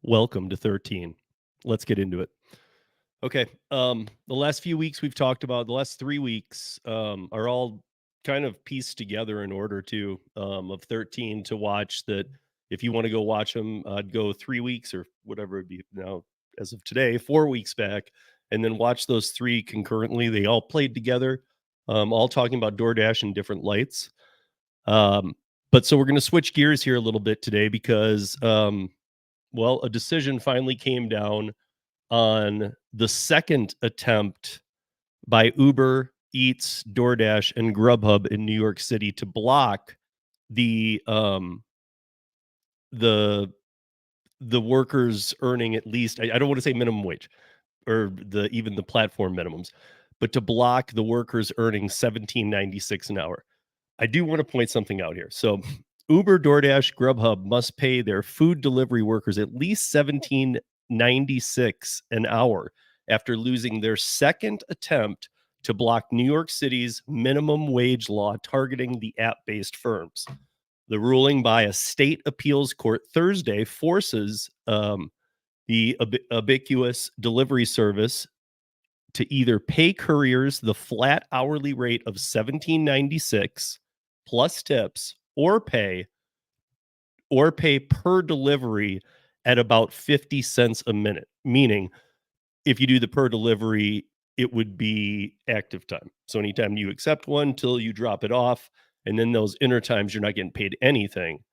Welcome to 13. Let's get into it. Okay. The last few weeks we've talked about, the last 3 weeks, are all kind of pieced together in order to, of 13 to watch that if you wanna go watch them, I'd go 3 weeks or whatever it'd be now as of today, 4 weeks back, and then watch those 3 concurrently. They all played together, all talking about DoorDash in different lights. Um, but so we're gonna switch gears here a little bit today because, well, a decision finally came down on the second attempt by Uber Eats, DoorDash, and Grubhub in New York City to block the the the workers earning at least I don't want to say minimum wage or the platform minimums, but to block the workers earning 17.96 an hour. I do want to point something out here. So Uber, DoorDash, Grubhub must pay their food delivery workers at least 17.96 an hour after losing their second attempt to block New York City's minimum wage law targeting the app-based firms. The ruling by a state appeals court Thursday forces the ubiquitous delivery service to either pay couriers the flat hourly rate of 17.96 plus tips or pay per delivery at about 50 cents a minute, meaning if you do the per delivery it would be active time, so anytime you accept one till you drop it off, and then those inner times you're not getting paid anything.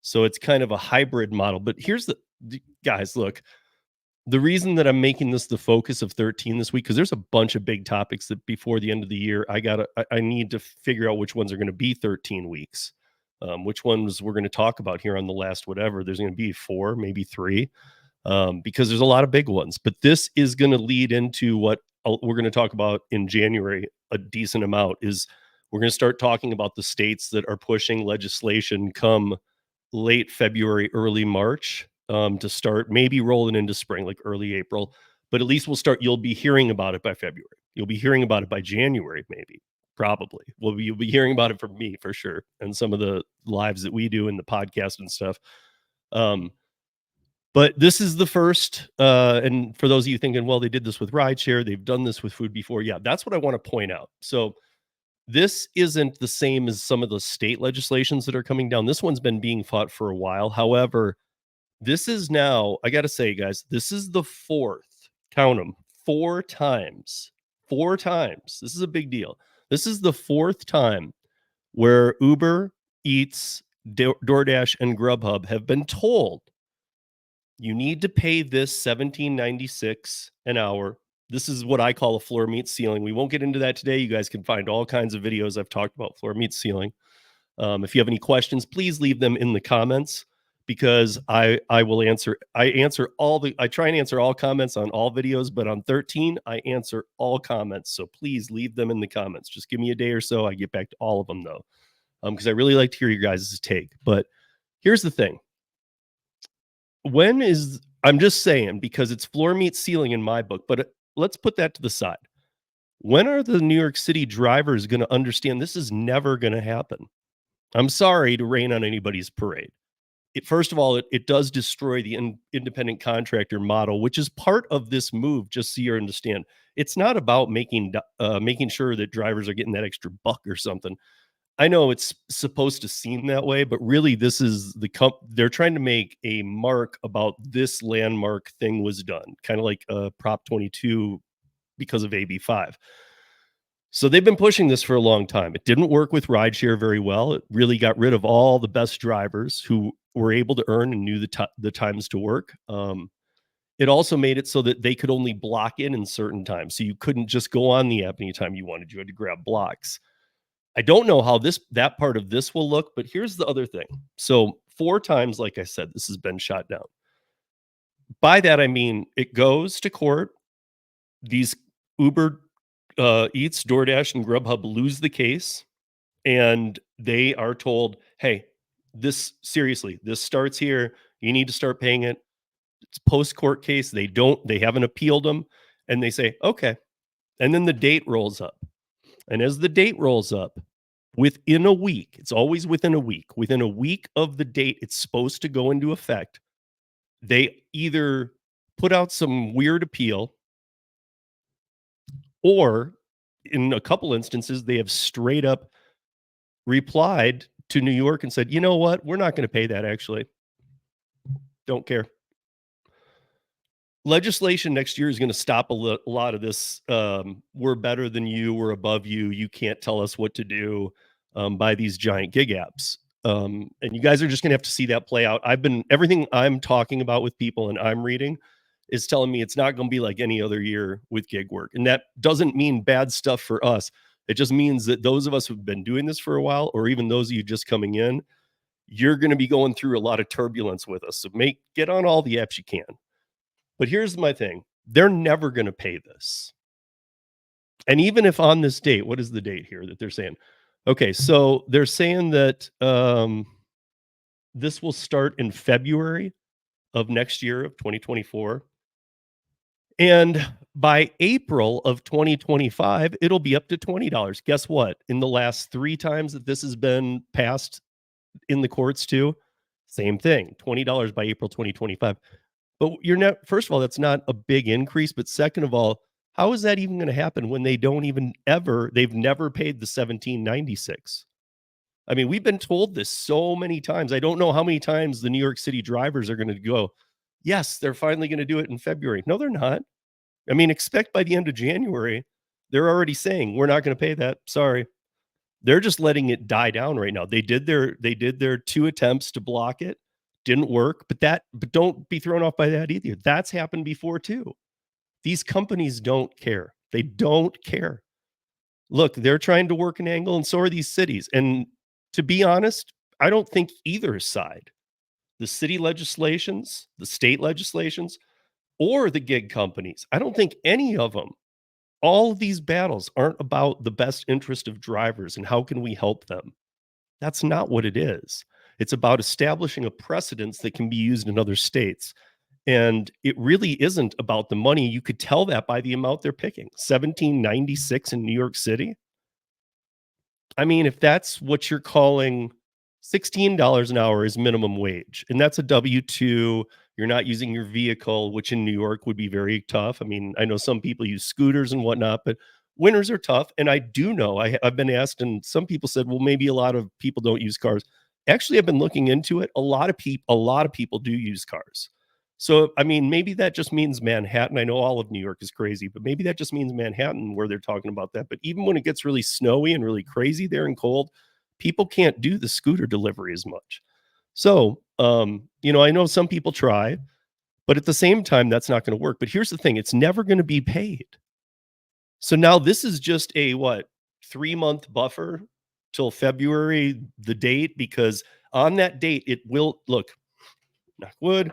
So it's kind of a hybrid model. But here's the guys, look, the reason that I'm making this the focus of 13 this week, because there's a bunch of big topics that before the end of the year, I need to figure out which ones are going to be 13 weeks, which ones we're going to talk about here on the last whatever. There's going to be 4, maybe 3, because there's a lot of big ones. But this is going to lead into what we're going to talk about in January. A decent amount is we're going to start talking about the states that are pushing legislation come late February, early March, to start maybe rolling into spring, like early April. But at least you'll be hearing about it by February. You'll be hearing about it by January, maybe, probably. You'll be hearing about it from me for sure. And some of the lives that we do in the podcast and stuff. Um, but this is the first, and for those of you thinking, well, they did this with Rideshare, they've done this with food before. Yeah, that's what I want to point out. So this isn't the same as some of the state legislations that are coming down. This one's been being fought for a while. However, this is now, I got to say, guys, this is the fourth, count them, 4 times. 4 times. This is a big deal. This is the fourth time where Uber, Eats, DoorDash, and Grubhub have been told you need to pay this 17.96 an hour. This is what I call a floor meets ceiling. We won't get into that today. You guys can find all kinds of videos I've talked about floor meets ceiling. If you have any questions, please leave them in the comments because I will answer. I try and answer all comments on all videos, but on 13 I answer all comments. So please leave them in the comments. Just give me a day or so. I get back to all of them though, because I really like to hear your guys' take. But here's the thing: I'm just saying because it's floor meets ceiling in my book, but let's put that to the side. When are the New York City drivers going to understand this is never going to happen? I'm sorry to rain on anybody's parade. First of all, it does destroy the independent contractor model, which is part of this move. Just so you understand, it's not about making sure that drivers are getting that extra buck or something. I know it's supposed to seem that way, but really, this is they're trying to make a mark about this landmark thing was done, kind of like Prop 22 because of AB5. So they've been pushing this for a long time. It didn't work with rideshare very well. It really got rid of all the best drivers who were able to earn and knew the times to work. It also made it so that they could only block in certain times. So you couldn't just go on the app anytime you wanted. You had to grab blocks. I don't know how that part of this will look, but here's the other thing. So 4 times, like I said, this has been shot down. By that, I mean it goes to court. These Uber Eats, DoorDash, and Grubhub lose the case, and they are told, "Hey, this starts here. You need to start paying it." It's post court case. They haven't appealed them, and they say, "Okay." And then the date rolls up, and as the date rolls up, within a week, it's always within a week. Within a week of the date, it's supposed to go into effect. They either put out some weird appeal, or in a couple instances, they have straight up replied to New York and said, "You know what? We're not gonna pay that actually. Don't care." Legislation next year is gonna stop a lot of this, "We're better than you, we're above you, you can't tell us what to do," by these giant gig apps. And you guys are just gonna have to see that play out. Everything I'm talking about with people and I'm reading is telling me it's not gonna be like any other year with gig work, and that doesn't mean bad stuff for us. It just means that those of us who've been doing this for a while, or even those of you just coming in, you're gonna be going through a lot of turbulence with us, so make get on all the apps you can. But here's my thing, they're never gonna pay this. And even if on this date, what is the date here that they're saying? Okay, so they're saying that, this will start in February of next year of 2024, and by April of 2025, it'll be up to $20. Guess what? In the last 3 times that this has been passed in the courts too, same thing, $20 by April 2025. But you're not first of all, that's not a big increase, but second of all, how is that even gonna happen when they've never paid the 1796? I mean, we've been told this so many times. I don't know how many times the New York City drivers are gonna go, "Yes, they're finally gonna do it in February." No, they're not. I mean, expect by the end of January, they're already saying, "We're not gonna pay that, sorry." They're just letting it die down right now. They did their 2 attempts to block it, didn't work, but don't be thrown off by that either. That's happened before too. These companies don't care. They don't care. Look, they're trying to work an angle and so are these cities, and to be honest, I don't think either side, the city legislations, the state legislations, or the gig companies, I don't think any of them, all of these battles aren't about the best interest of drivers and how can we help them. That's not what it is. It's about establishing a precedence that can be used in other states. And it really isn't about the money. You could tell that by the amount they're picking. 1796 in New York City. I mean, if that's what you're calling $16 an hour is minimum wage, and that's a W-2, you're not using your vehicle, which in New York would be very tough. I mean, I know some people use scooters and whatnot, but winters are tough, and I do know I've been asked, and some people said, "Well, maybe a lot of people don't use cars." Actually, I've been looking into it. A lot of people do use cars. So, I mean, maybe that just means Manhattan. I know all of New York is crazy, but maybe that just means Manhattan where they're talking about that. But even when it gets really snowy and really crazy there and cold, people can't do the scooter delivery as much. So, I know some people try, but at the same time, that's not going to work. But here's the thing, it's never going to be paid. So now this is just a what, 3-month buffer till February, the date, because on that date, it will look, knock wood,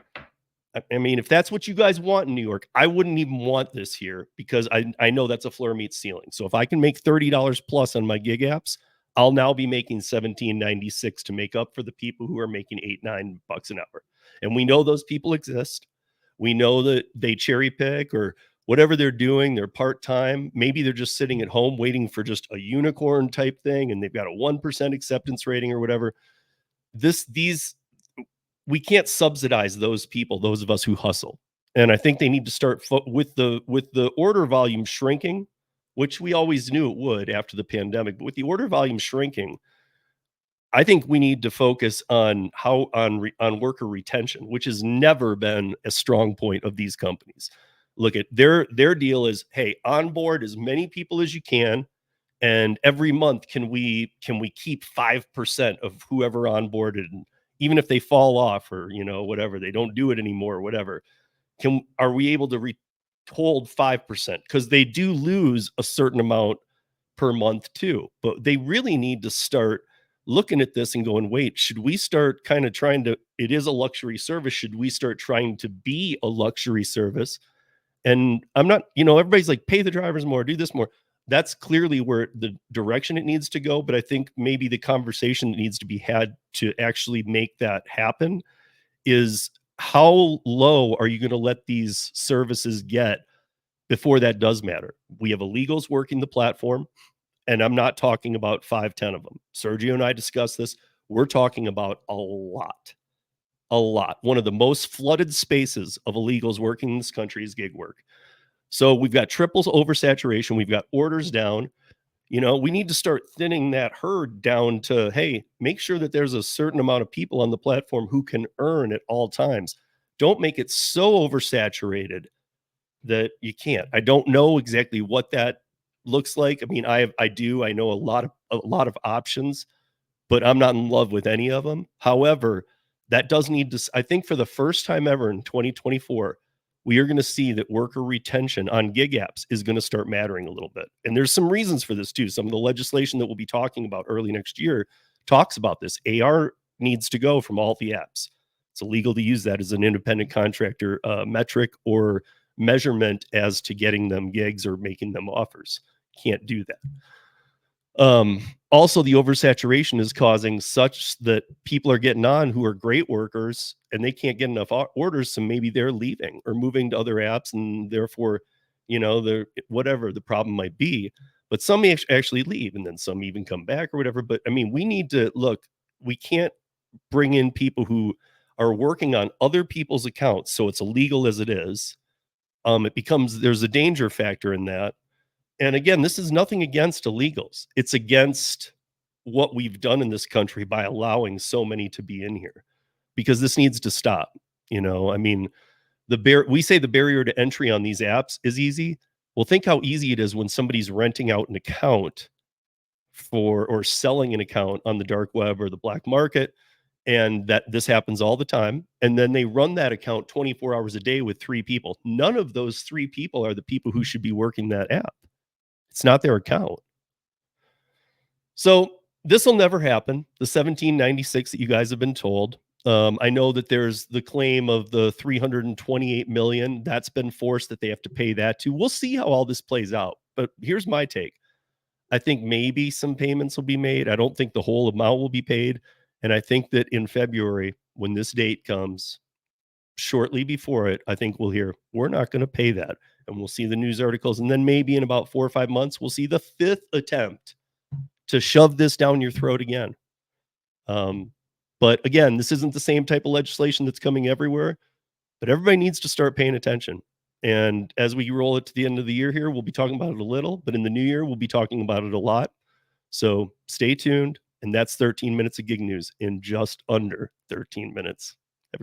I mean, if that's what you guys want in New York, I wouldn't even want this here because I know that's a floor meets ceiling. So if I can make $30 plus on my gig apps, I'll now be making 1796 to make up for the people who are making 8-9 bucks an hour. And we know those people exist. We know that they cherry pick or whatever they're doing, they're part-time. Maybe they're just sitting at home waiting for just a unicorn type thing and they've got a 1% acceptance rating or whatever. These we can't subsidize those people, those of us who hustle. And I think they need to start with the order volume shrinking, which we always knew it would after the pandemic. But with the order volume shrinking, I think we need to focus on on worker retention, which has never been a strong point of these companies. Look at their deal is, hey, onboard as many people as you can, and every month can we keep 5% of whoever onboarded, and even if they fall off or whatever, they don't do it anymore or whatever, can are we able to hold 5%, because they do lose a certain amount per month too, but they really need to start looking at this and going, wait, should we start kind of trying to, it is a luxury service, should we start trying to be a luxury service? And I'm not, everybody's like, pay the drivers more, do this more. That's clearly where the direction it needs to go. But I think maybe the conversation that needs to be had to actually make that happen is, how low are you going to let these services get before that does matter? We have illegals working the platform, and I'm not talking about 5, 10 of them. Sergio and I discussed this. We're talking about a lot. A lot. One of the most flooded spaces of illegals working in this country is gig work. So we've got triples oversaturation, we've got orders down. We need to start thinning that herd down to, hey, make sure that there's a certain amount of people on the platform who can earn at all times. Don't make it so oversaturated that you can't. I don't know exactly what that looks like. I mean, I know a lot of options, but I'm not in love with any of them. However, that does need to I think for the first time ever in 2024, we are gonna see that worker retention on gig apps is gonna start mattering a little bit, and there's some reasons for this too. Some of the legislation that we'll be talking about early next year talks about this. AR needs to go from all the apps. It's illegal to use that as an independent contractor, metric or measurement as to getting them gigs or making them offers. Can't do that. Also, the oversaturation is causing such that people are getting on who are great workers and they can't get enough orders, so maybe they're leaving or moving to other apps, and therefore, they're whatever the problem might be. But some may actually leave, and then some even come back or whatever. But I mean, we need to look. We can't bring in people who are working on other people's accounts, so it's illegal as it is. It becomes there's a danger factor in that, and again, this is nothing against illegals. It's against what we've done in this country by allowing so many to be in here, because this needs to stop. I mean, we say the barrier to entry on these apps is easy. Well, think how easy it is when somebody's renting out an account for or selling an account on the dark web or the black market, and that this happens all the time, and then they run that account 24 hours a day with 3 people. None of those 3 people are the people who should be working that app. It's not their account. So this will never happen. The 1796 that you guys have been told. I know that there's the claim of the 328 million that's been forced that they have to pay that to. We'll see how all this plays out. But here's my take. I think maybe some payments will be made. I don't think the whole amount will be paid. And I think that in February, when this date comes, shortly before it, I think we'll hear, we're not going to pay that. And we'll see the news articles. And then maybe in about 4 or 5 months, we'll see the 5th attempt to shove this down your throat again. But again, this isn't the same type of legislation that's coming everywhere, but everybody needs to start paying attention. And as we roll it to the end of the year here, we'll be talking about it a little, but in the new year, we'll be talking about it a lot. So stay tuned. And that's 13 minutes of gig news in just under 13 minutes.